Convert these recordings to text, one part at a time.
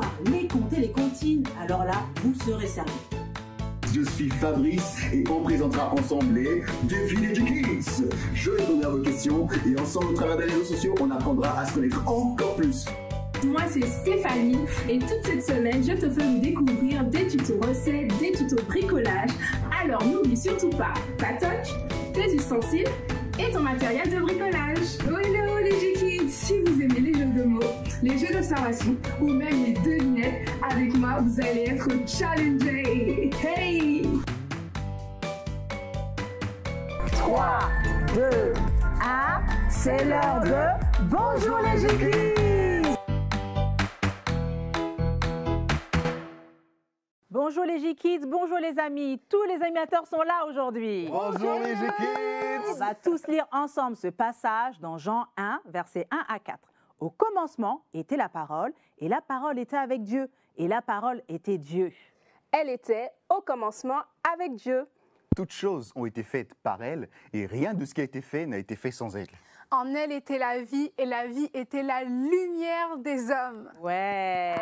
histoires, les contes et les comptines, alors là, vous serez servis. Je suis Fabrice et on présentera ensemble les Défis des Kids. Je répondrai à vos questions et ensemble au travers des réseaux sociaux, on apprendra à se connaître encore plus. Moi c'est Stéphanie et toute cette semaine je te fais vous découvrir des tutos recettes, des tutos bricolage. Alors n'oublie surtout pas ta toque, tes ustensiles et ton matériel de bricolage. Hello les G-Kids, si vous aimez les jeux de mots, les jeux d'observation ou même les devinettes, avec moi vous allez être challengés. Hey! 3, 2, 1, c'est l'heure de Bonjour les G-Kids! Bonjour les G-Kids, bonjour les amis, tous les animateurs sont là aujourd'hui. Bonjour les G-Kids. On va tous lire ensemble ce passage dans Jean 1, versets 1 à 4. Au commencement était la parole, et la parole était avec Dieu, et la parole était Dieu. Elle était au commencement avec Dieu. Toutes choses ont été faites par elle, et rien de ce qui a été fait n'a été fait sans elle. En elle était la vie, et la vie était la lumière des hommes. Ouais,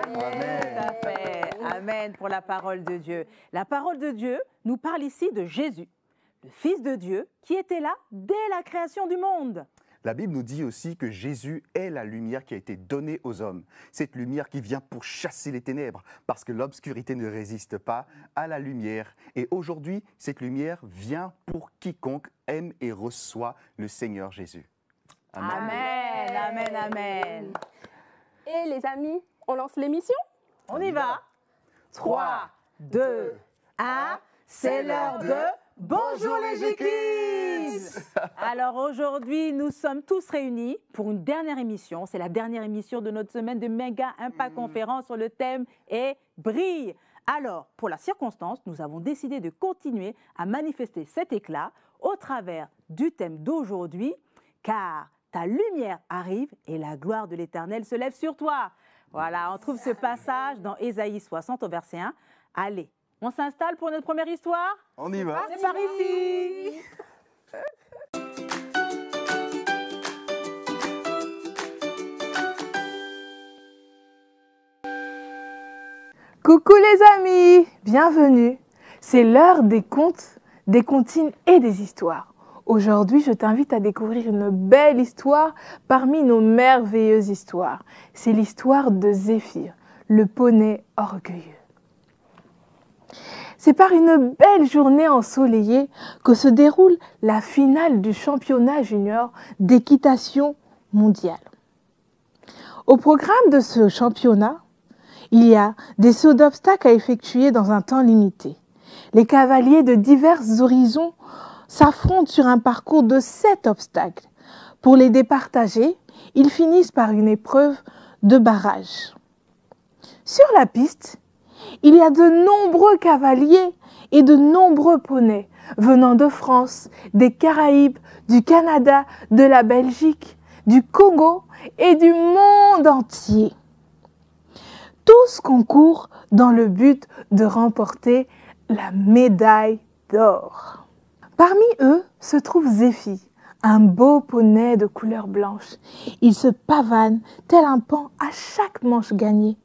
Amen. tout à fait. Amen pour la parole de Dieu. La parole de Dieu nous parle ici de Jésus, le Fils de Dieu, qui était là dès la création du monde. La Bible nous dit aussi que Jésus est la lumière qui a été donnée aux hommes. Cette lumière qui vient pour chasser les ténèbres, parce que l'obscurité ne résiste pas à la lumière. Et aujourd'hui, cette lumière vient pour quiconque aime et reçoit le Seigneur Jésus. Amen, amen, amen. Et les amis, on lance l'émission? On y va. 3, 2, 1, c'est l'heure de Bonjour les G-Kids. Alors aujourd'hui, nous sommes tous réunis pour une dernière émission. C'est la dernière émission de notre semaine de méga impact conférence sur le thème et brille. Alors, pour la circonstance, nous avons décidé de continuer à manifester cet éclat au travers du thème d'aujourd'hui, car ta lumière arrive et la gloire de l'Éternel se lève sur toi. Voilà, on trouve ce passage dans Ésaïe 60 au verset 1. Allez, on s'installe pour notre première histoire? On y va. C'est par ici. Coucou les amis, bienvenue. C'est l'heure des contes, des comptines et des histoires. Aujourd'hui, je t'invite à découvrir une belle histoire parmi nos merveilleuses histoires. C'est l'histoire de Zéphyr, le poney orgueilleux. C'est par une belle journée ensoleillée que se déroule la finale du championnat junior d'équitation mondiale. Au programme de ce championnat, il y a des sauts d'obstacles à effectuer dans un temps limité. Les cavaliers de divers horizons s'affrontent sur un parcours de 7 obstacles. Pour les départager, ils finissent par une épreuve de barrage. Sur la piste, il y a de nombreux cavaliers et de nombreux poneys venant de France, des Caraïbes, du Canada, de la Belgique, du Congo et du monde entier. Tous concourent dans le but de remporter la médaille d'or. Parmi eux se trouve Zéphyr, un beau poney de couleur blanche. Il se pavane tel un paon à chaque manche gagnée.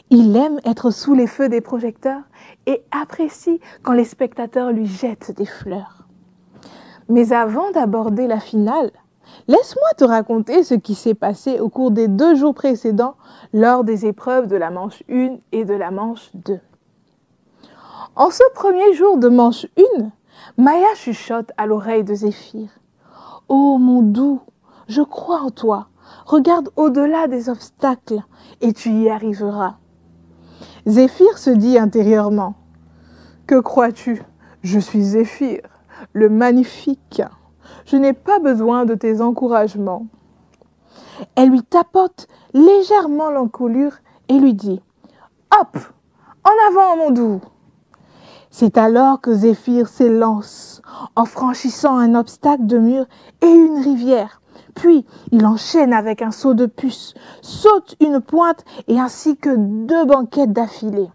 Il aime être sous les feux des projecteurs et apprécie quand les spectateurs lui jettent des fleurs. Mais avant d'aborder la finale, laisse-moi te raconter ce qui s'est passé au cours des 2 jours précédents lors des épreuves de la manche 1 et de la manche 2. En ce premier jour de manche 1, Maya chuchote à l'oreille de Zéphyr. « Oh mon doux, je crois en toi. Regarde au-delà des obstacles et tu y arriveras. » Zéphyr se dit intérieurement. « Que crois-tu? Je suis Zéphyr, le magnifique. Je n'ai pas besoin de tes encouragements. » Elle lui tapote légèrement l'encolure et lui dit « Hop, en avant mon doux !» C'est alors que Zéphyr s'élance en franchissant un obstacle de mur et une rivière. Puis, il enchaîne avec un saut de puce, saute une pointe et ainsi que 2 banquettes d'affilée.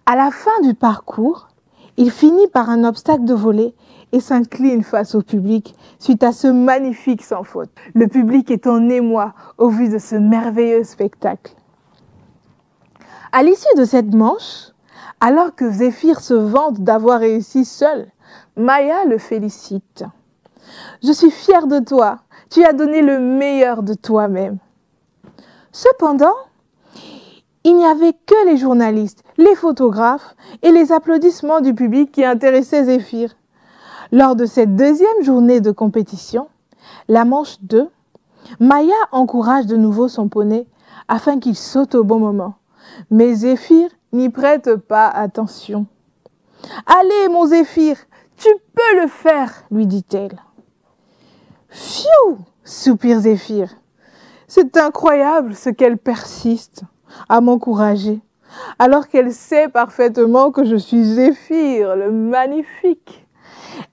À la fin du parcours, il finit par un obstacle de volée et s'incline face au public suite à ce magnifique sans faute. Le public est en émoi au vu de ce merveilleux spectacle. À l'issue de cette manche, alors que Zéphyr se vante d'avoir réussi seul, Maya le félicite. « Je suis fière de toi, tu as donné le meilleur de toi-même. » Cependant, il n'y avait que les journalistes, les photographes et les applaudissements du public qui intéressaient Zéphyr. Lors de cette deuxième journée de compétition, la manche 2, Maya encourage de nouveau son poney afin qu'il saute au bon moment. Mais Zéphyr n'y prête pas attention. « Allez, mon Zéphyr, tu peux le faire, lui dit-elle. « Pfiou !» soupire Zéphyr. « C'est incroyable ce qu'elle persiste à m'encourager, alors qu'elle sait parfaitement que je suis Zéphyr, le magnifique,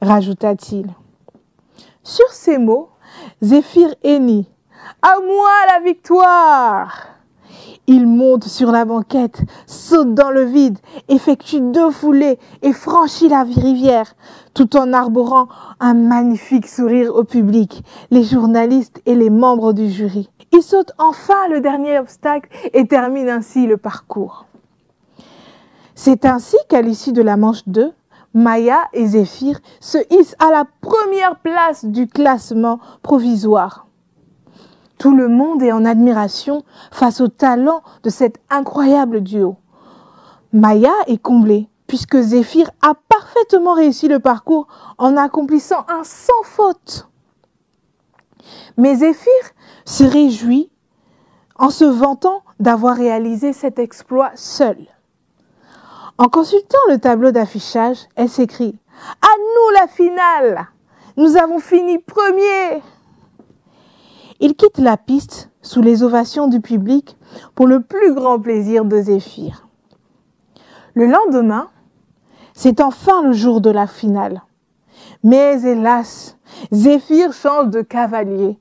rajouta-t-il. Sur ces mots, Zéphyr hennit. « À moi la victoire !» Il monte sur la banquette, saute dans le vide, effectue 2 foulées et franchit la rivière, tout en arborant un magnifique sourire au public, les journalistes et les membres du jury. Il saute enfin le dernier obstacle et termine ainsi le parcours. C'est ainsi qu'à l'issue de la manche 2, Maya et Zéphyr se hissent à la première place du classement provisoire. Tout le monde est en admiration face au talent de cet incroyable duo. Maya est comblée puisque Zéphyr a parfaitement réussi le parcours en accomplissant un sans faute. Mais Zéphyr se réjouit en se vantant d'avoir réalisé cet exploit seul. En consultant le tableau d'affichage, elle s'écrie « À nous la finale! Nous avons fini premier !» Il quitte la piste sous les ovations du public pour le plus grand plaisir de Zéphyr. Le lendemain, c'est enfin le jour de la finale. Mais hélas, Zéphyr change de cavalier,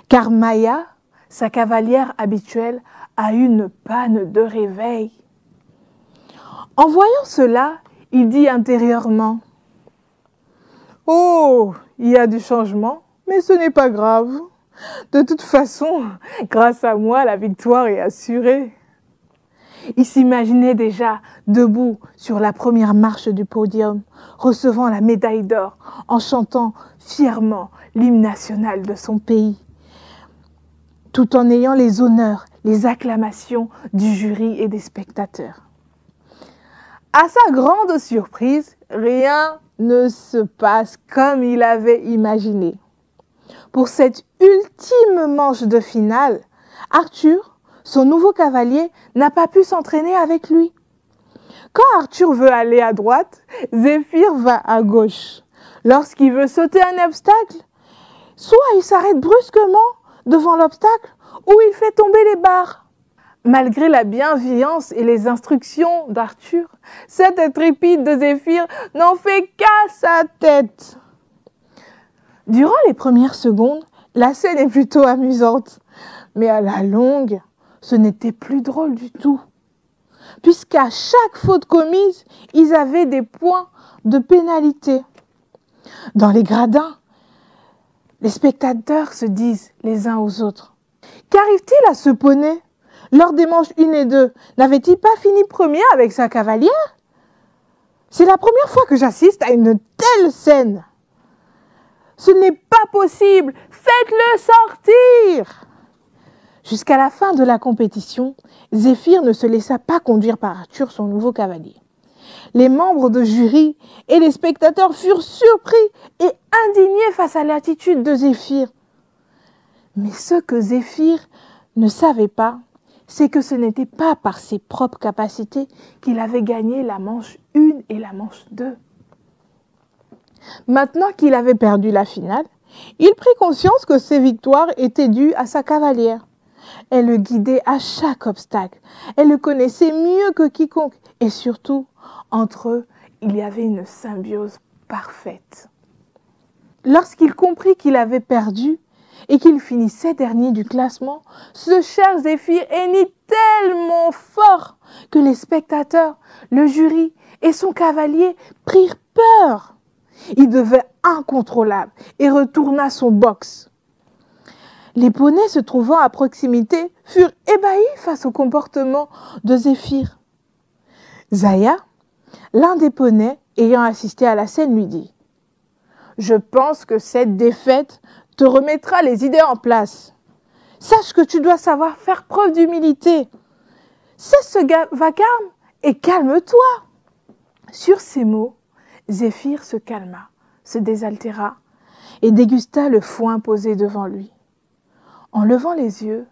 car Maya, sa cavalière habituelle, a eu une panne de réveil. En voyant cela, il dit intérieurement « Oh, il y a du changement, mais ce n'est pas grave. De toute façon, grâce à moi, la victoire est assurée. » Il s'imaginait déjà debout sur la première marche du podium, recevant la médaille d'or, en chantant fièrement l'hymne national de son pays, tout en ayant les honneurs, les acclamations du jury et des spectateurs. À sa grande surprise, rien ne se passe comme il avait imaginé. Pour cette ultime manche de finale, Arthur, son nouveau cavalier, n'a pas pu s'entraîner avec lui. Quand Arthur veut aller à droite, Zéphyr va à gauche. Lorsqu'il veut sauter un obstacle, soit il s'arrête brusquement devant l'obstacle, ou il fait tomber les barres. Malgré la bienveillance et les instructions d'Arthur, cette intrépide de Zéphyr n'en fait qu'à sa tête. Durant les premières secondes, la scène est plutôt amusante, mais à la longue, ce n'était plus drôle du tout. Puisqu'à chaque faute commise, ils avaient des points de pénalité. Dans les gradins, les spectateurs se disent les uns aux autres. Qu'arrive-t-il à ce poney? Lors des manches 1 et 2, n'avait-il pas fini premier avec sa cavalière? C'est la première fois que j'assiste à une telle scène. Ce n'est pas possible, faites-le sortir! Jusqu'à la fin de la compétition, Zéphyr ne se laissa pas conduire par Arthur, son nouveau cavalier. Les membres de jury et les spectateurs furent surpris et indignés face à l'attitude de Zéphyr. Mais ce que Zéphyr ne savait pas, c'est que ce n'était pas par ses propres capacités qu'il avait gagné la manche 1 et la manche 2. Maintenant qu'il avait perdu la finale, il prit conscience que ses victoires étaient dues à sa cavalière. Elle le guidait à chaque obstacle, elle le connaissait mieux que quiconque et surtout, entre eux, il y avait une symbiose parfaite. Lorsqu'il comprit qu'il avait perdu, et qu'il finissait dernier du classement, ce cher Zéphyr hennit tellement fort que les spectateurs, le jury et son cavalier prirent peur. Il devint incontrôlable et retourna son box. Les poneys se trouvant à proximité furent ébahis face au comportement de Zéphyr. Zaya, l'un des poneys ayant assisté à la scène, lui dit « Je pense que cette défaite te remettra les idées en place. Sache que tu dois savoir faire preuve d'humilité. Cesse ce vacarme et calme-toi. » Sur ces mots, Zéphyr se calma, se désaltéra et dégusta le foin posé devant lui. En levant les yeux,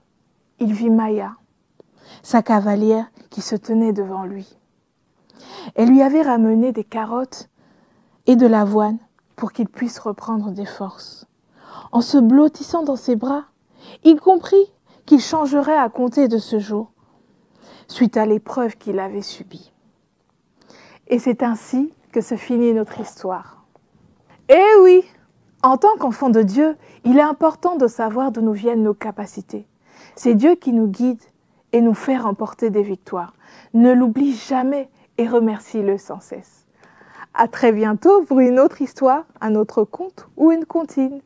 il vit Maya, sa cavalière qui se tenait devant lui. Elle lui avait ramené des carottes et de l'avoine pour qu'il puisse reprendre des forces. En se blottissant dans ses bras, il comprit qu'il changerait à compter de ce jour, suite à l'épreuve qu'il avait subie. Et c'est ainsi que se finit notre histoire. Eh oui, en tant qu'enfant de Dieu, il est important de savoir d'où nous viennent nos capacités. C'est Dieu qui nous guide et nous fait remporter des victoires. Ne l'oublie jamais et remercie-le sans cesse. À très bientôt pour une autre histoire, un autre conte ou une comptine.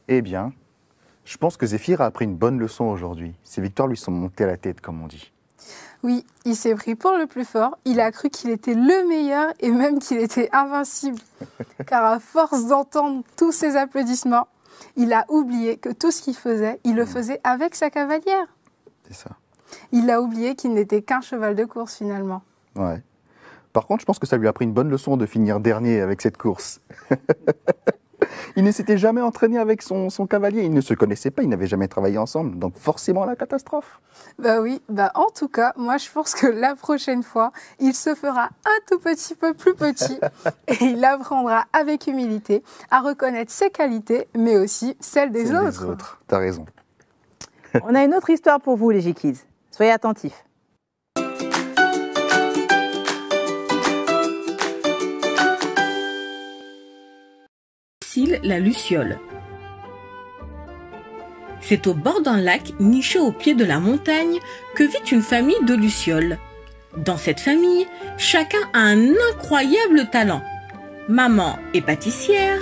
Eh bien, je pense que Zéphyr a appris une bonne leçon aujourd'hui. Ses victoires lui sont montées à la tête, comme on dit. Oui, il s'est pris pour le plus fort. Il a cru qu'il était le meilleur et même qu'il était invincible. Car à force d'entendre tous ces applaudissements, il a oublié que tout ce qu'il faisait, il le faisait avec sa cavalière. C'est ça. Il a oublié qu'il n'était qu'un cheval de course finalement. Ouais. Par contre, je pense que ça lui a pris une bonne leçon de finir dernier avec cette course. Il ne s'était jamais entraîné avec son cavalier, ils ne se connaissaient pas, ils n'avaient jamais travaillé ensemble, donc forcément la catastrophe. Bah oui, en tout cas, moi je pense que la prochaine fois, il se fera un tout petit peu plus petit et il apprendra avec humilité à reconnaître ses qualités, mais aussi celles des autres. T'as raison. On a une autre histoire pour vous, les J-Kids. Soyez attentifs. La luciole. C'est au bord d'un lac niché au pied de la montagne que vit une famille de lucioles. Dans cette famille, chacun a un incroyable talent. Maman est pâtissière,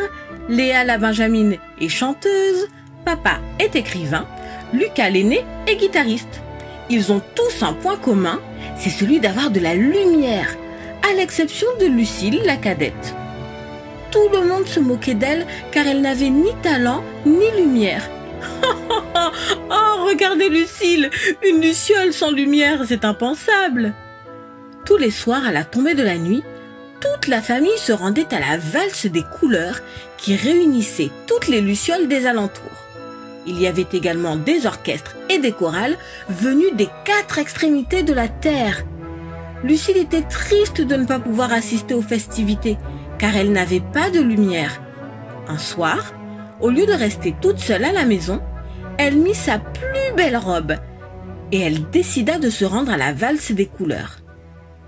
Léa la Benjamine est chanteuse, papa est écrivain, Lucas l'aîné est guitariste. Ils ont tous un point commun, c'est celui d'avoir de la lumière, à l'exception de Lucille la cadette. Tout le monde se moquait d'elle car elle n'avait ni talent ni lumière. Oh, regardez Lucille, une luciole sans lumière, c'est impensable. Tous les soirs à la tombée de la nuit, toute la famille se rendait à la valse des couleurs qui réunissait toutes les lucioles des alentours. Il y avait également des orchestres et des chorales venus des 4 extrémités de la terre. Lucille était triste de ne pas pouvoir assister aux festivités, car elle n'avait pas de lumière. Un soir, au lieu de rester toute seule à la maison, elle mit sa plus belle robe et elle décida de se rendre à la valse des couleurs.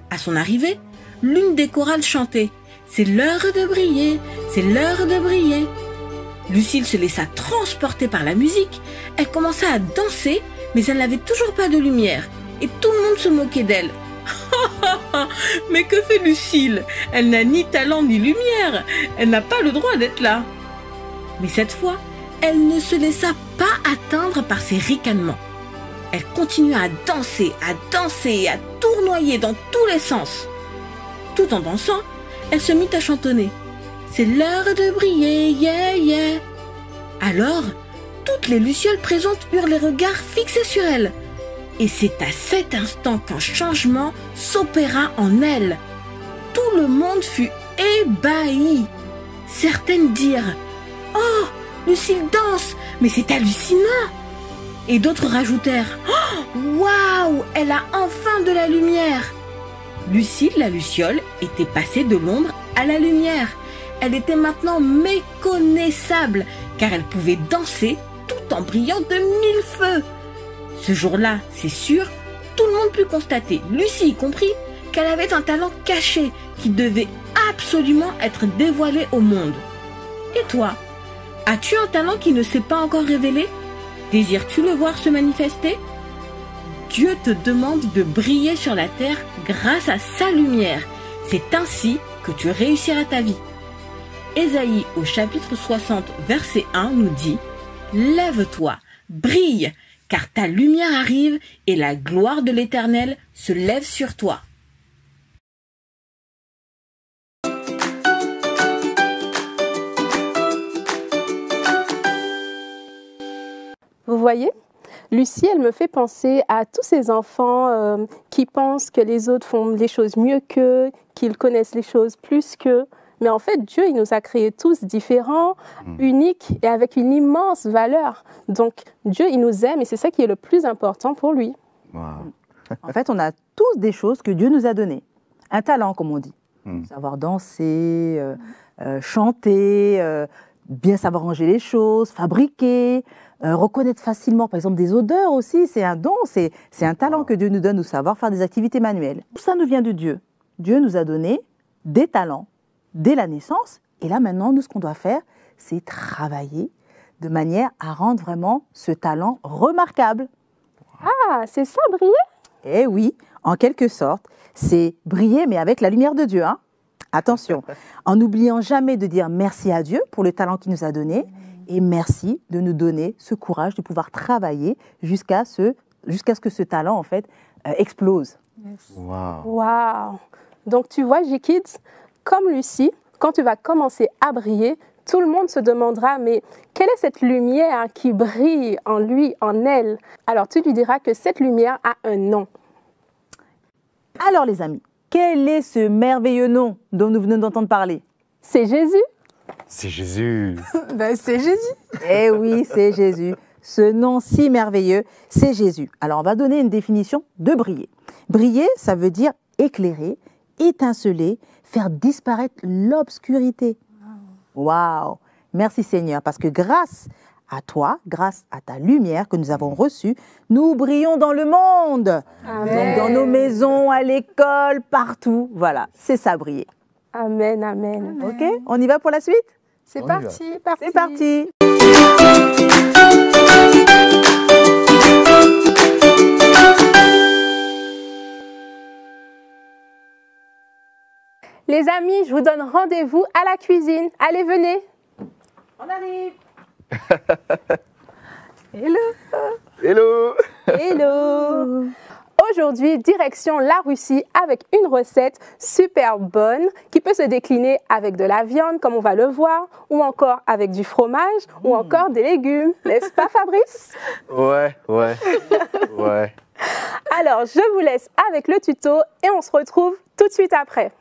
À son arrivée, l'une des chorales chantait « C'est l'heure de briller, c'est l'heure de briller ». Lucille se laissa transporter par la musique, elle commença à danser, mais elle n'avait toujours pas de lumière et tout le monde se moquait d'elle. Mais que fait Lucille? Elle n'a ni talent ni lumière. Elle n'a pas le droit d'être là. Mais cette fois, elle ne se laissa pas atteindre par ses ricanements. Elle continua à danser et à tournoyer dans tous les sens. Tout en dansant, elle se mit à chantonner. C'est l'heure de briller, yeah, yeah. Alors, toutes les lucioles présentes eurent les regards fixés sur elle. Et c'est à cet instant qu'un changement s'opéra en elle. Tout le monde fut ébahi. Certaines dirent « Oh, Lucille danse, mais c'est hallucinant !» Et d'autres rajoutèrent « Oh, waouh, elle a enfin de la lumière !» Lucille, la luciole, était passée de l'ombre à la lumière. Elle était maintenant méconnaissable, car elle pouvait danser tout en brillant de 1000 feux. Ce jour-là, c'est sûr, tout le monde put constater, Lucie y compris, qu'elle avait un talent caché qui devait absolument être dévoilé au monde. Et toi, as-tu un talent qui ne s'est pas encore révélé? Désires-tu le voir se manifester? Dieu te demande de briller sur la terre grâce à sa lumière. C'est ainsi que tu réussiras ta vie. Ésaïe au chapitre 60, verset 1 nous dit « lève-toi, brille, car ta lumière arrive et la gloire de l'Éternel se lève sur toi. Vous voyez, Lucie, elle me fait penser à tous ces enfants qui pensent que les autres font les choses mieux qu'eux, qu'ils connaissent les choses plus qu'eux. Mais en fait, Dieu, il nous a créés tous différents, uniques et avec une immense valeur. Donc, Dieu, il nous aime et c'est ça qui est le plus important pour lui. Wow. En fait, on a tous des choses que Dieu nous a données. Un talent, comme on dit. Savoir danser, chanter, bien savoir ranger les choses, fabriquer, reconnaître facilement, par exemple, des odeurs aussi. C'est un don, c'est un talent que Dieu nous donne, ou savoir faire des activités manuelles. Tout ça nous vient de Dieu. Dieu nous a donné des talents dès la naissance. Et là, maintenant, nous, ce qu'on doit faire, c'est travailler de manière à rendre vraiment ce talent remarquable. Ah, c'est ça, briller? Eh oui, en quelque sorte, c'est briller, mais avec la lumière de Dieu. Hein. Attention, en n'oubliant jamais de dire merci à Dieu pour le talent qu'il nous a donné, et merci de nous donner ce courage de pouvoir travailler jusqu'à ce que ce talent, en fait, explose. Wow. Waouh! Donc, tu vois, J-Kids, comme Lucie, quand tu vas commencer à briller, tout le monde se demandera, mais quelle est cette lumière qui brille en lui, en elle? Alors, tu lui diras que cette lumière a un nom. Alors, les amis, quel est ce merveilleux nom dont nous venons d'entendre parler? C'est Jésus. C'est Jésus. Ben, c'est Jésus. Eh oui, c'est Jésus. Ce nom si merveilleux, c'est Jésus. Alors, on va donner une définition de briller. Briller, ça veut dire éclairer, étinceler, faire disparaître l'obscurité. Waouh! Merci Seigneur, parce que grâce à toi, grâce à ta lumière que nous avons reçue, nous brillons dans le monde. Amen. Donc, dans nos maisons, à l'école, partout. Voilà, c'est ça, briller. Amen, amen. Ok? On y va pour la suite? C'est On y parti. C'est parti! Les amis, je vous donne rendez-vous à la cuisine. Allez, venez. On arrive! Hello. Hello. Hello. Aujourd'hui, direction la Russie avec une recette super bonne qui peut se décliner avec de la viande, comme on va le voir, ou encore avec du fromage, ou encore des légumes. N'est-ce pas, Fabrice? Ouais. Alors, je vous laisse avec le tuto et on se retrouve tout de suite après.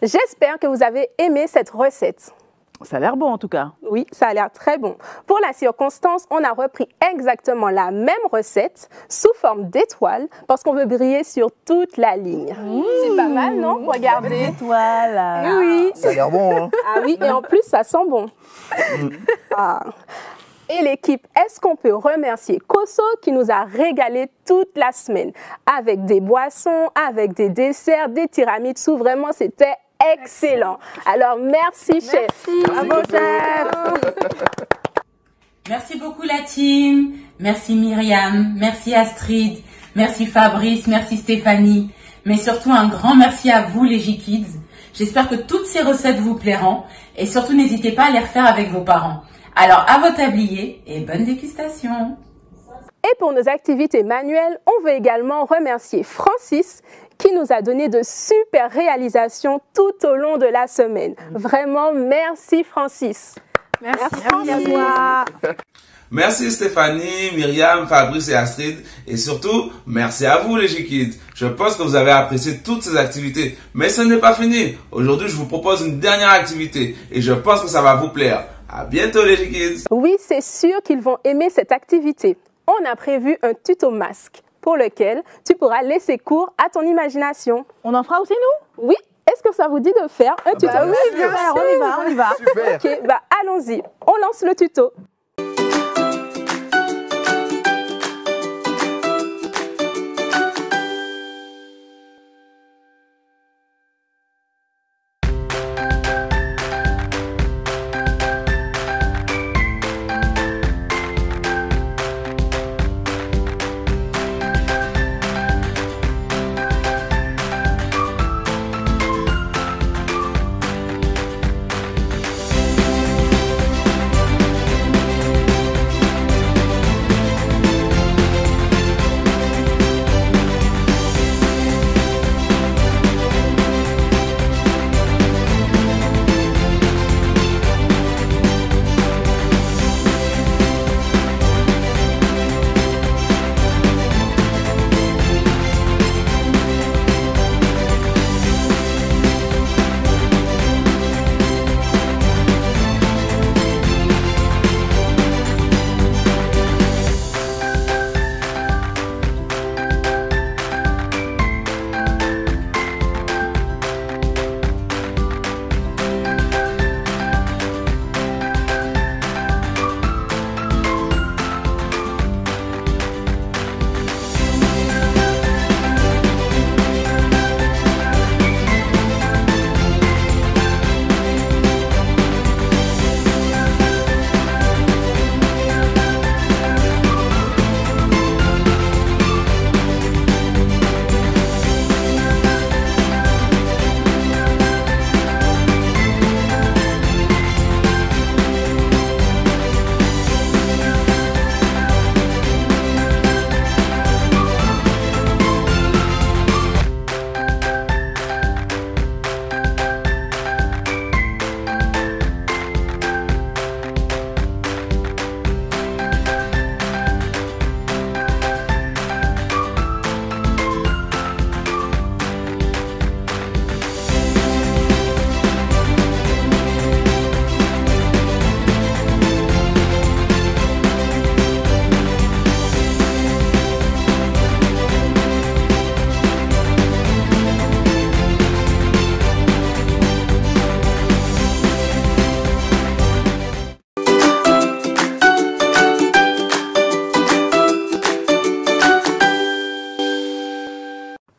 J'espère que vous avez aimé cette recette. Ça a l'air bon en tout cas. Oui, ça a l'air très bon. Pour la circonstance, on a repris exactement la même recette sous forme d'étoile parce qu'on veut briller sur toute la ligne. C'est pas mal, non? Regardez. Étoile. Oui. Ça a l'air bon, hein? Ah oui, et en plus, ça sent bon. Ah. Et l'équipe, est-ce qu'on peut remercier Kosso qui nous a régalé toute la semaine avec des boissons, avec des desserts, des tiramisu. Vraiment, c'était excellent. Alors, merci, chef. Bravo, chef. Merci beaucoup la team. Merci Myriam. Merci Astrid. Merci Fabrice. Merci Stéphanie. Mais surtout, un grand merci à vous, les J-Kids. J'espère que toutes ces recettes vous plairont. Et surtout, n'hésitez pas à les refaire avec vos parents. Alors, à vos tabliers et bonne dégustation. Et pour nos activités manuelles, on veut également remercier Francis qui nous a donné de super réalisations tout au long de la semaine. Vraiment, merci Francis. Merci. à toi. Merci Stéphanie, Myriam, Fabrice et Astrid. Et surtout, merci à vous les J-Kids. Je pense que vous avez apprécié toutes ces activités. Mais ce n'est pas fini. Aujourd'hui, je vous propose une dernière activité. Et je pense que ça va vous plaire. À bientôt les J-Kids. Oui, c'est sûr qu'ils vont aimer cette activité. On a prévu un tuto masque pour lequel tu pourras laisser cours à ton imagination. On en fera aussi nous? Oui. Est-ce que ça vous dit de faire un tuto masque? Oui, bien sûr. On y va. Super. Ok, bah allons-y. On lance le tuto.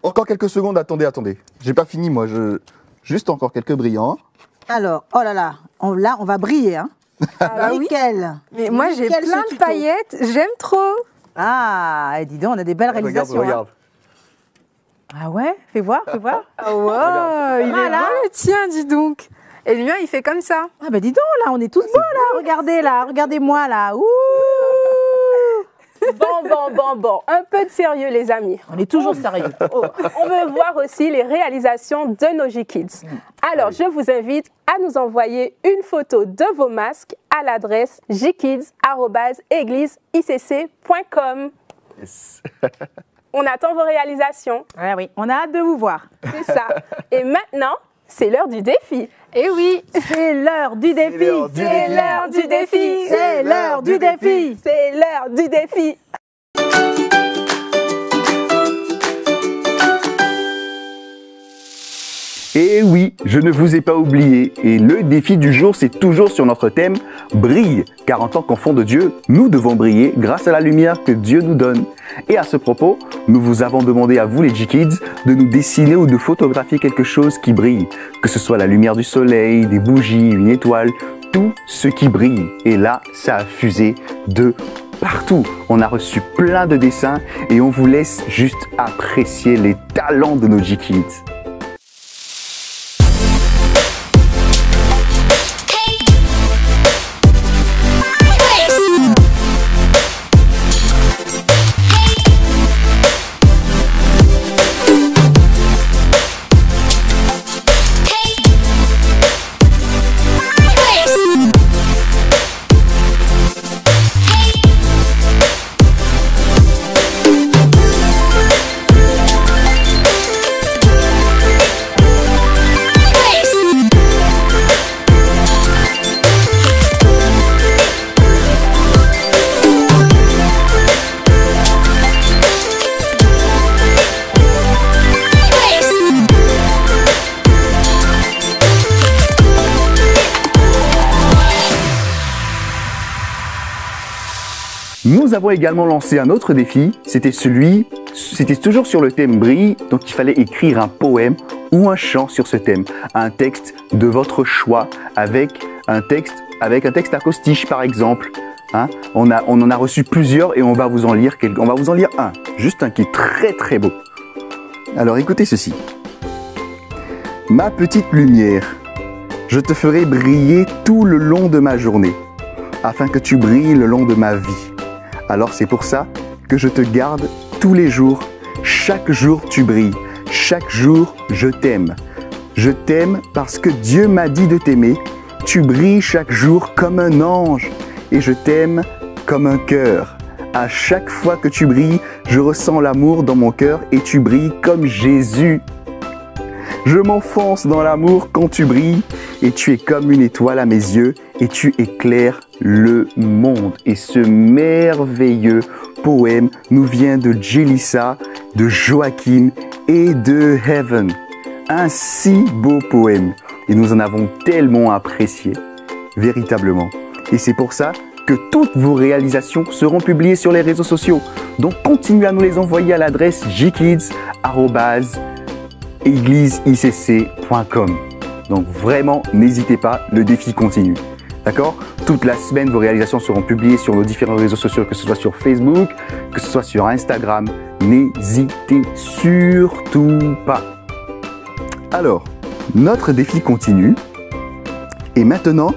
Encore quelques secondes, attendez. J'ai pas fini, moi. Juste encore quelques brillants. Alors, oh là là, on va briller, hein. Nickel. Mais moi, j'ai Nickel, plein ce de tuto. paillettes. J'aime trop. Ah, et dis donc, on a des belles réalisations. Regarde. Hein. Ah ouais, fais voir. Ah ouais, Regarde. il est Voilà. beau le tien, dis donc. Et le mien, il fait comme ça. Ah bah dis donc, là, on est tous beaux, là. Regardez-moi, là. Ouh. Bon. Un peu de sérieux, les amis. On est toujours sérieux. Oh, on veut voir aussi les réalisations de nos J-Kids. Alors, je vous invite à nous envoyer une photo de vos masques à l'adresse jkids@égliseicc.com. Yes. On attend vos réalisations. Ouais, oui, on a hâte de vous voir. C'est ça. Et maintenant, C'est l'heure du défi. Eh oui, C'est l'heure du défi. C'est l'heure du défi. C'est l'heure du défi. C'est l'heure du défi. Et oui, je ne vous ai pas oublié. Et le défi du jour, c'est toujours sur notre thème « Brille ». Car en tant qu'enfants de Dieu, nous devons briller grâce à la lumière que Dieu nous donne. Et à ce propos, nous vous avons demandé à vous les G-Kids de nous dessiner ou de photographier quelque chose qui brille. Que ce soit la lumière du soleil, des bougies, une étoile, tout ce qui brille. Et là, ça a fusé de partout. On a reçu plein de dessins et on vous laisse juste apprécier les talents de nos G-Kids. Nous avons également lancé un autre défi, c'était toujours sur le thème brille, donc il fallait écrire un poème ou un chant sur ce thème, un texte de votre choix avec un texte acrostiche par exemple. Hein? On en a reçu plusieurs et on va vous en lire un, juste un qui est très très beau. Alors écoutez ceci. Ma petite lumière, je te ferai briller tout le long de ma journée, afin que tu brilles le long de ma vie. Alors c'est pour ça que je te garde tous les jours. Chaque jour tu brilles. Chaque jour je t'aime. Je t'aime parce que Dieu m'a dit de t'aimer. Tu brilles chaque jour comme un ange. Et je t'aime comme un cœur. À chaque fois que tu brilles, je ressens l'amour dans mon cœur et tu brilles comme Jésus. Je m'enfonce dans l'amour quand tu brilles et tu es comme une étoile à mes yeux et tu éclaires le monde. Et ce merveilleux poème nous vient de Jelissa, de Joachim et de Heaven. Un si beau poème et nous en avons tellement apprécié, véritablement. Et c'est pour ça que toutes vos réalisations seront publiées sur les réseaux sociaux. Donc continuez à nous les envoyer à l'adresse gkids@égliseicc.com. Donc vraiment, n'hésitez pas, le défi continue. D'accord? Toute la semaine, vos réalisations seront publiées sur nos différents réseaux sociaux, que ce soit sur Facebook, que ce soit sur Instagram. N'hésitez surtout pas. Alors, notre défi continue. Et maintenant,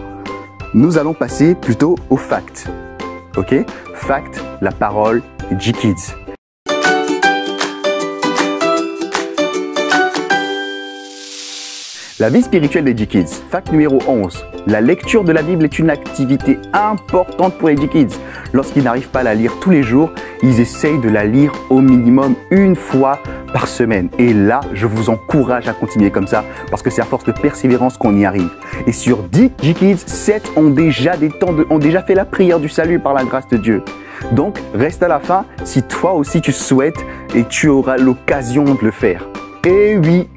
nous allons passer plutôt aux facts. Ok? Fact, la parole des G-Kids. La vie spirituelle des G-Kids. Fact numéro 11. La lecture de la Bible est une activité importante pour les G-Kids. Lorsqu'ils n'arrivent pas à la lire tous les jours, ils essayent de la lire au minimum une fois par semaine. Et là, je vous encourage à continuer comme ça parce que c'est à force de persévérance qu'on y arrive. Et sur 10 G-Kids, 7 ont déjà fait la prière du salut par la grâce de Dieu. Donc, reste à la fin si toi aussi tu souhaites et tu auras l'occasion de le faire. Et oui,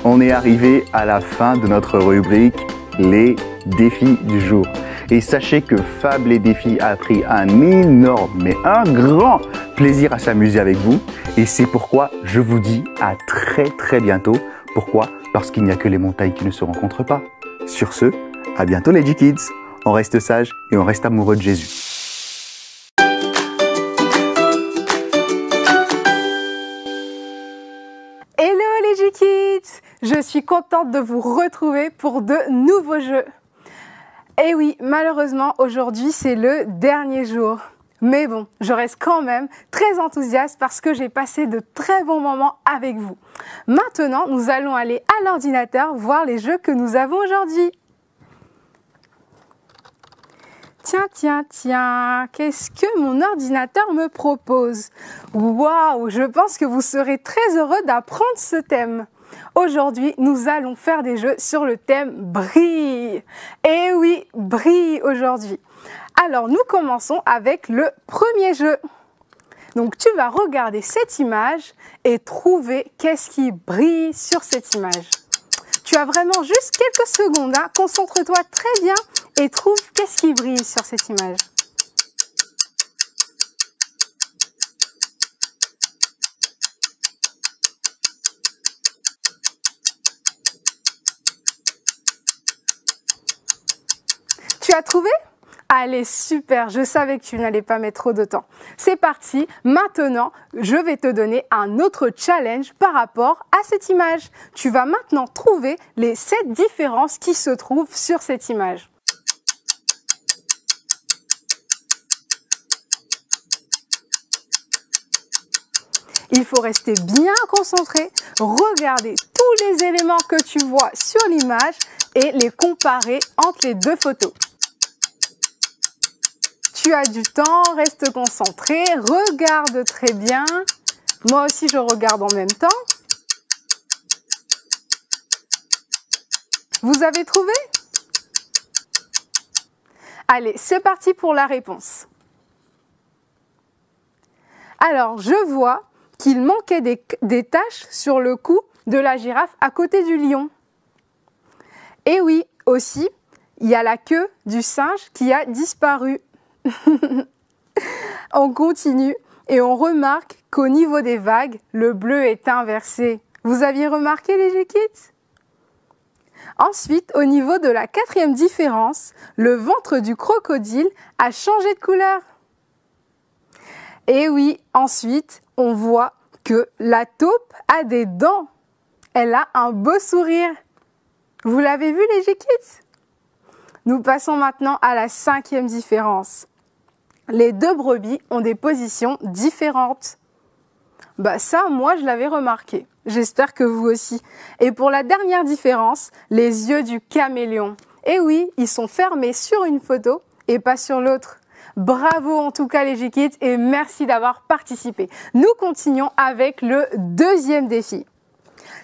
on est arrivé à la fin de notre rubrique les défis du jour. Et sachez que Fab les défis a pris un énorme, mais un grand plaisir à s'amuser avec vous. Et c'est pourquoi je vous dis à très très bientôt. Pourquoi? Parce qu'il n'y a que les montagnes qui ne se rencontrent pas. Sur ce, à bientôt les G-Kids. On reste sages et on reste amoureux de Jésus. Hello les G-Kids! Je suis contente de vous retrouver pour de nouveaux jeux. Et oui, malheureusement, aujourd'hui, c'est le dernier jour. Mais bon, je reste quand même très enthousiaste parce que j'ai passé de très bons moments avec vous. Maintenant, nous allons aller à l'ordinateur voir les jeux que nous avons aujourd'hui. Tiens, qu'est-ce que mon ordinateur me propose? Waouh, je pense que vous serez très heureux d'apprendre ce thème. Aujourd'hui, nous allons faire des jeux sur le thème brille. Et oui, brille aujourd'hui. Alors, nous commençons avec le premier jeu. Donc, tu vas regarder cette image et trouver qu'est-ce qui brille sur cette image. Tu as vraiment juste quelques secondes, hein. Concentre-toi très bien et trouve qu'est-ce qui brille sur cette image. Tu as trouvé? Allez, super, je savais que tu n'allais pas mettre trop de temps. C'est parti, maintenant, je vais te donner un autre challenge par rapport à cette image. Tu vas maintenant trouver les 7 différences qui se trouvent sur cette image. Il faut rester bien concentré, regarder tous les éléments que tu vois sur l'image et les comparer entre les deux photos. Tu as du temps, reste concentré, regarde très bien. Moi aussi, je regarde en même temps. Vous avez trouvé? Allez, c'est parti pour la réponse. Alors, je vois qu'il manquait des taches sur le cou de la girafe à côté du lion. Et oui, aussi, il y a la queue du singe qui a disparu. On continue et on remarque qu'au niveau des vagues, le bleu est inversé. Vous aviez remarqué les G-Kids? Ensuite, au niveau de la 4e différence, le ventre du crocodile a changé de couleur. Et oui, ensuite, on voit que la taupe a des dents. Elle a un beau sourire. Vous l'avez vu les G-Kids? Nous passons maintenant à la 5e différence. Les 2 brebis ont des positions différentes. Bah ça, moi, je l'avais remarqué. J'espère que vous aussi. Et pour la dernière différence, les yeux du caméléon. Et oui, ils sont fermés sur une photo et pas sur l'autre. Bravo en tout cas les G-Kids et merci d'avoir participé. Nous continuons avec le 2e défi.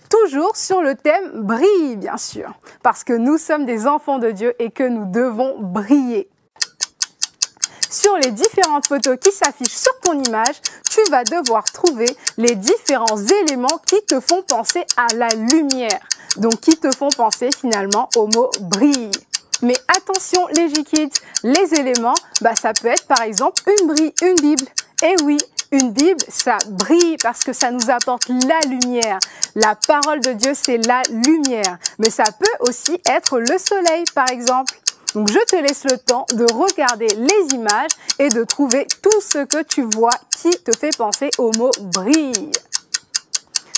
Toujours sur le thème brille, bien sûr, parce que nous sommes des enfants de Dieu et que nous devons briller. Sur les différentes photos qui s'affichent sur ton image, tu vas devoir trouver les différents éléments qui te font penser à la lumière. Donc, qui te font penser finalement au mot brille. Mais attention les G-Kids, les éléments, ça peut être par exemple une Bible. Et oui, une Bible, ça brille parce que ça nous apporte la lumière. La parole de Dieu, c'est la lumière. Mais ça peut aussi être le soleil, par exemple. Donc, je te laisse le temps de regarder les images et de trouver tout ce que tu vois qui te fait penser au mot brille.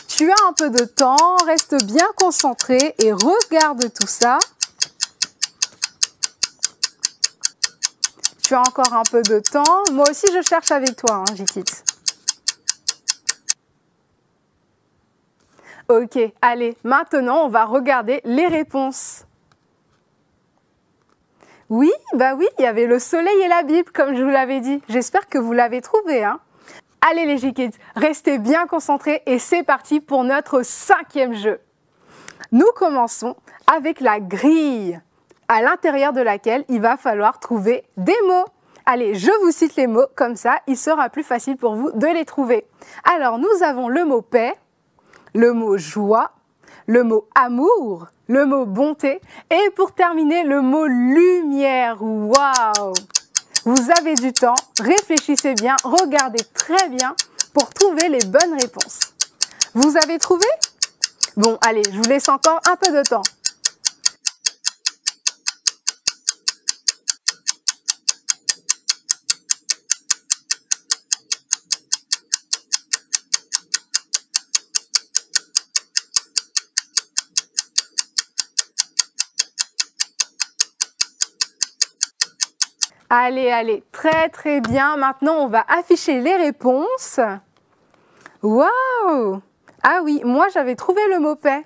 Tu as un peu de temps, reste bien concentré et regarde tout ça. Tu as encore un peu de temps. Moi aussi, je cherche avec toi, hein, G-Kids. Ok, allez, maintenant, on va regarder les réponses. Oui, il y avait le soleil et la Bible, comme je vous l'avais dit. J'espère que vous l'avez trouvé, hein. Allez les G-Kids, restez bien concentrés et c'est parti pour notre 5e jeu. Nous commençons avec la grille, à l'intérieur de laquelle il va falloir trouver des mots. Allez, je vous cite les mots, comme ça, il sera plus facile pour vous de les trouver. Alors, nous avons le mot paix, le mot joie, le mot amour, le mot bonté et pour terminer, le mot lumière. Waouh! Vous avez du temps, réfléchissez bien, regardez très bien pour trouver les bonnes réponses. Vous avez trouvé? Bon, allez, je vous laisse encore un peu de temps. Allez, très bien. Maintenant, on va afficher les réponses. Waouh! Ah oui, moi, j'avais trouvé le mot paix.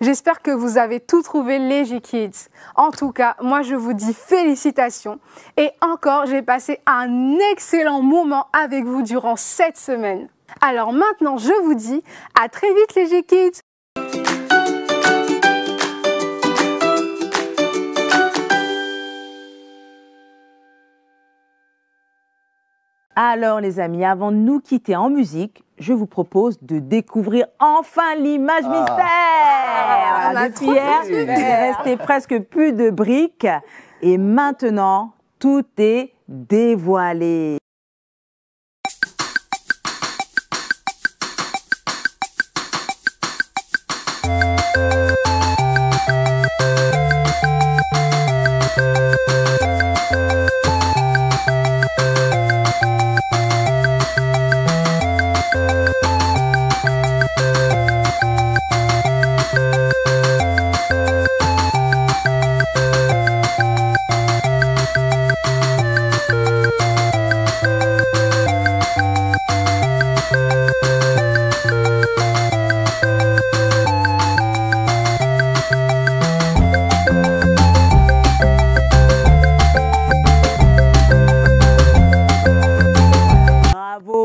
J'espère que vous avez tout trouvé, les G-Kids. En tout cas, moi, je vous dis félicitations. Et encore, j'ai passé un excellent moment avec vous durant cette semaine. Alors maintenant, je vous dis à très vite, les G-Kids. Alors les amis, avant de nous quitter en musique, je vous propose de découvrir enfin l'image mystère. On a Depuis hier, il est resté presque plus de briques et maintenant, tout est dévoilé.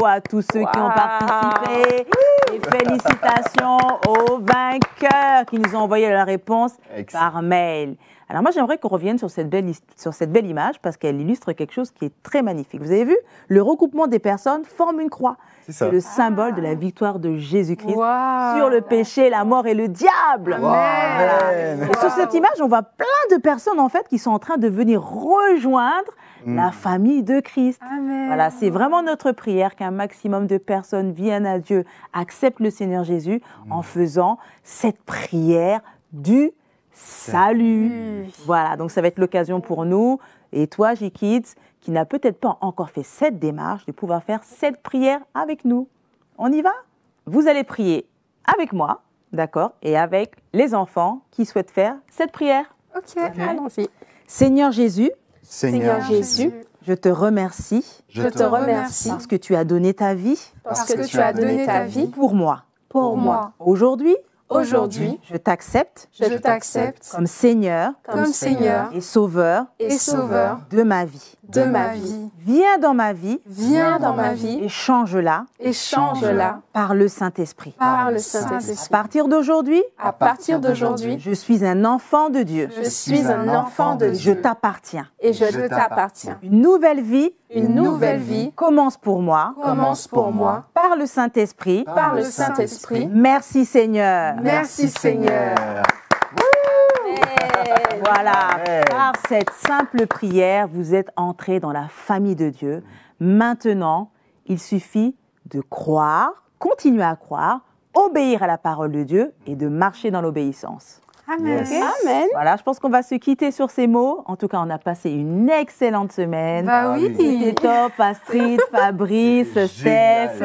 À tous ceux qui ont participé et félicitations aux vainqueurs qui nous ont envoyé la réponse par mail. Alors moi j'aimerais qu'on revienne sur cette belle image parce qu'elle illustre quelque chose qui est très magnifique. Vous avez vu, le regroupement des personnes forme une croix. C'est le symbole de la victoire de Jésus-Christ sur le péché, la mort et le diable. Voilà. Et sur cette image, on voit plein de personnes en fait qui sont en train de venir rejoindre la famille de Christ. Amen. Voilà, c'est vraiment notre prière qu'un maximum de personnes viennent à Dieu, acceptent le Seigneur Jésus en faisant cette prière du salut. Voilà, donc ça va être l'occasion pour nous et toi, J-Kids, qui n'a peut-être pas encore fait cette démarche, de pouvoir faire cette prière avec nous. On y va? Vous allez prier avec moi, d'accord, et avec les enfants qui souhaitent faire cette prière. Ok, allons-y. Seigneur Jésus, Seigneur Jésus, je te remercie. Je te remercie parce que tu as donné ta vie. Parce que tu as donné ta vie pour moi. Pour moi. Aujourd'hui, je t'accepte. Je t'accepte comme Seigneur. Comme Seigneur. Et Sauveur. Et Sauveur. De ma vie. De ma vie. Viens dans ma vie. Viens dans ma vie. Et change-la. Et change-la. Par le Saint-Esprit. Par le Saint-Esprit. À partir d'aujourd'hui. À partir d'aujourd'hui. Je suis un enfant de Dieu. Je suis un enfant de Dieu. Je t'appartiens. Et je t'appartiens. Une nouvelle vie. Une nouvelle vie commence pour moi. Commence pour moi. Par le Saint-Esprit. Par le Saint-Esprit. Merci Seigneur. Merci Seigneur. Voilà, par cette simple prière, vous êtes entrés dans la famille de Dieu. Maintenant, il suffit de croire, continuer à croire, obéir à la parole de Dieu et de marcher dans l'obéissance. Amen. Okay? Amen. Voilà, je pense qu'on va se quitter sur ces mots. En tout cas, on a passé une excellente semaine. Bah oui. C'était top, Astrid, Fabrice, Steph.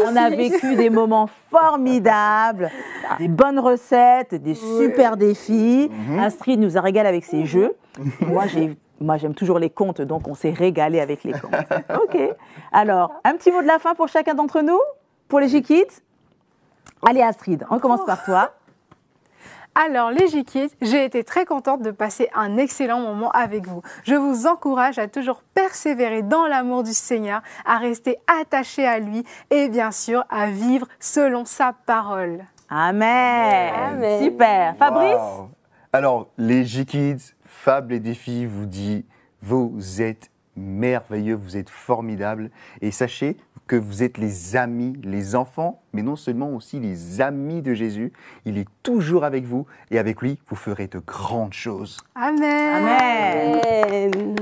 On a vécu des moments formidables, des bonnes recettes, des super défis. Astrid nous a régalé avec ses jeux. Moi, j'aime toujours les contes, donc on s'est régalé avec les contes. Ok. Alors, un petit mot de la fin pour chacun d'entre nous, pour les J-Kids. Allez, Astrid, on commence par toi. Alors, les J-Kids, j'ai été très contente de passer un excellent moment avec vous. Je vous encourage à toujours persévérer dans l'amour du Seigneur, à rester attachés à lui et bien sûr à vivre selon sa parole. Amen. Amen. Super. Fabrice? Wow. Alors, les J-Kids, Fab et Défi vous dit, vous êtes merveilleux, vous êtes formidables et sachez que vous êtes les amis, les enfants, mais non seulement aussi les amis de Jésus. Il est toujours avec vous et avec lui, vous ferez de grandes choses. Amen. Amen.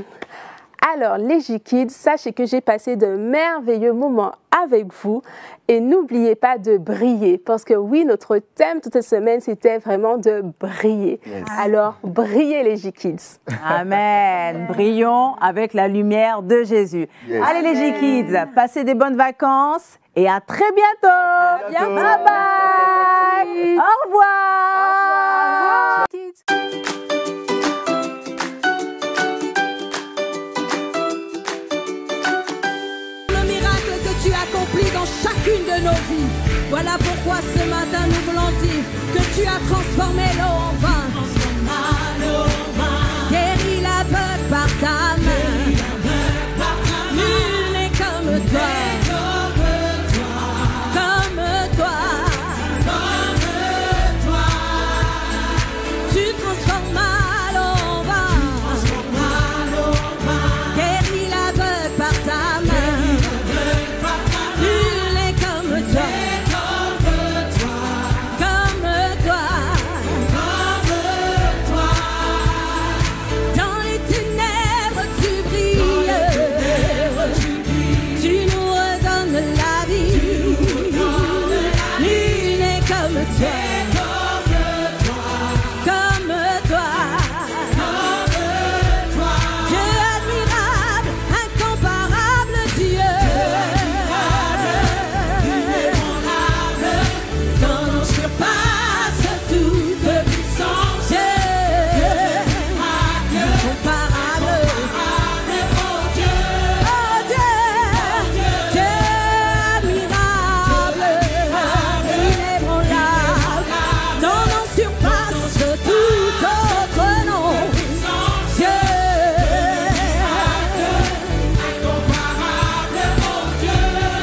Alors, les J-Kids, sachez que j'ai passé de merveilleux moments avec vous et n'oubliez pas de briller parce que oui, notre thème toute cette semaine, c'était vraiment de briller. Yes. Alors, brillez les J-Kids. Amen. Brillons avec la lumière de Jésus. Yes. Allez les J-Kids, passez des bonnes vacances et à très bientôt. Bye bye. Au revoir. Au revoir. Accompli dans chacune de nos vies. Voilà pourquoi ce matin nous voulons dire que tu as transformé l'eau en vin. Guéris l'aveugle par ta main. Nul n'est comme toi. Comme toi. Tu transformes l'eau en vin. Guéris l'aveugle par ta main. comme toi, comme toi, Dieu admirable, incomparable Dieu, ton nom surpasse toute puissance, Dieu, incomparable, oh Dieu, Dieu admirable, inébranlable, ton nom surpasse tout autre nom, Dieu,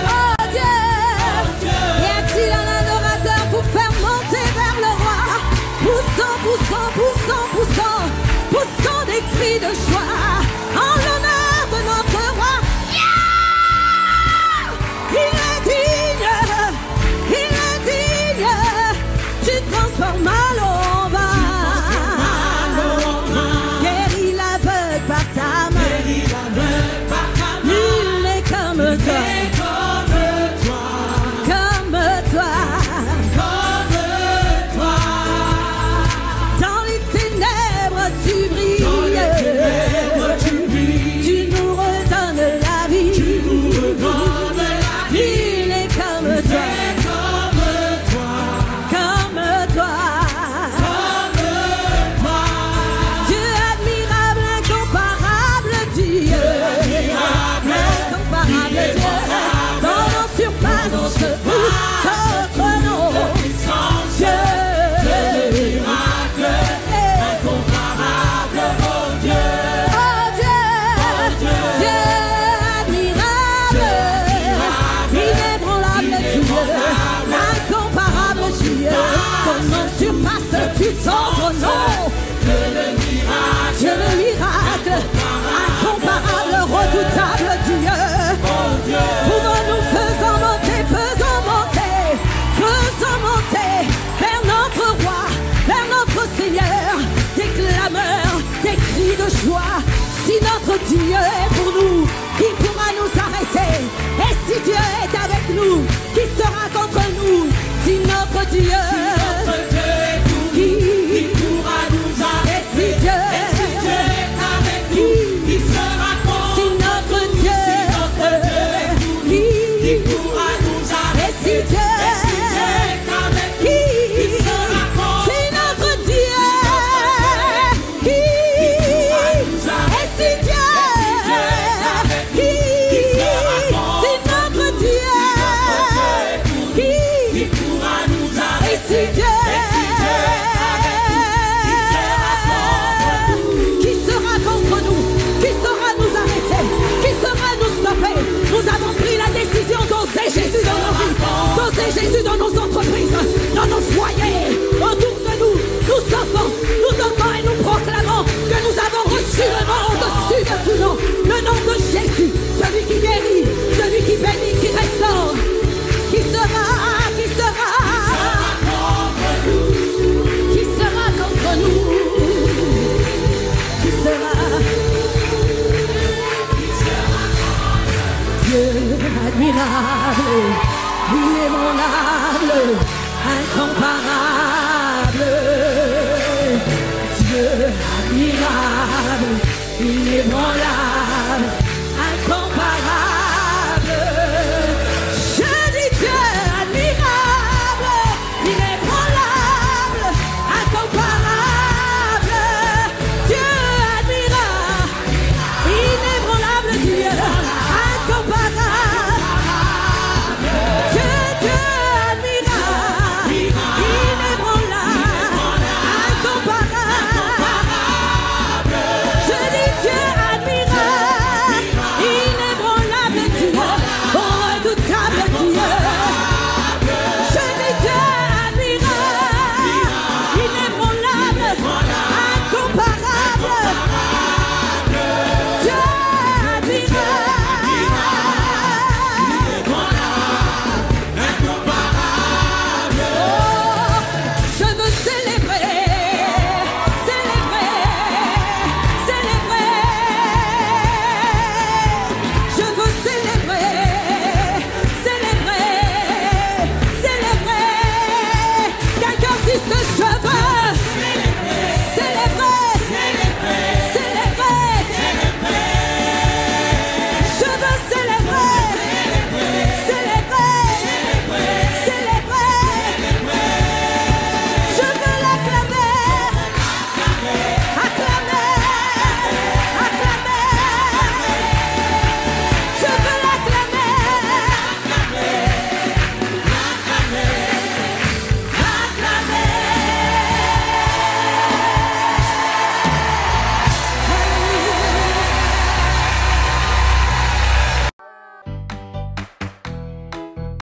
oh Dieu, y a-t-il un adorateur pour faire monter vers le roi, poussant, poussant, poussant, poussant, poussant des cris de joie, en l'honneur de notre roi. Yeah! Il est digne, tu transformes l'eau en vin, guéris l'aveugle par ta main, nul n'est comme toi, comme toi, dans les ténèbres tu brilles, tu nous redonnes la vie, nul n'est comme toi, comme toi, Dieu admirable, incomparable Dieu, incomparable Dieu, ton nom surpasse tout autre nom, Dieu, Dieu admirable, inébranlable Dieu, incomparable Dieu, ton nom surpasse tout autre nom, Dieu le miracle, incomparable, redoutable Dieu, pouvons-nous faisons monter vers notre roi, vers notre Seigneur, des clameurs, des cris de joie. Si notre Dieu est pour nous, qui pourra nous arrêter? Et si Dieu est avec nous, qui sera contre nous? Si notre Dieu, qui pourra nous arrêter? Et si Dieu est avec nous, qui sera contre nous? Si notre Dieu, qui pourra nous arrêter? Et si Dieu Jésus dans nos entreprises, dans nos foyers, autour de nous, nous offrons et nous proclamons que nous avons reçu le nom au-dessus de tout nom, le nom de Jésus, celui qui guérit, celui qui bénit, qui restaure, qui sera contre nous, qui sera Dieu admirable, inébranlable, incomparable, Dieu admirable, inébranlable.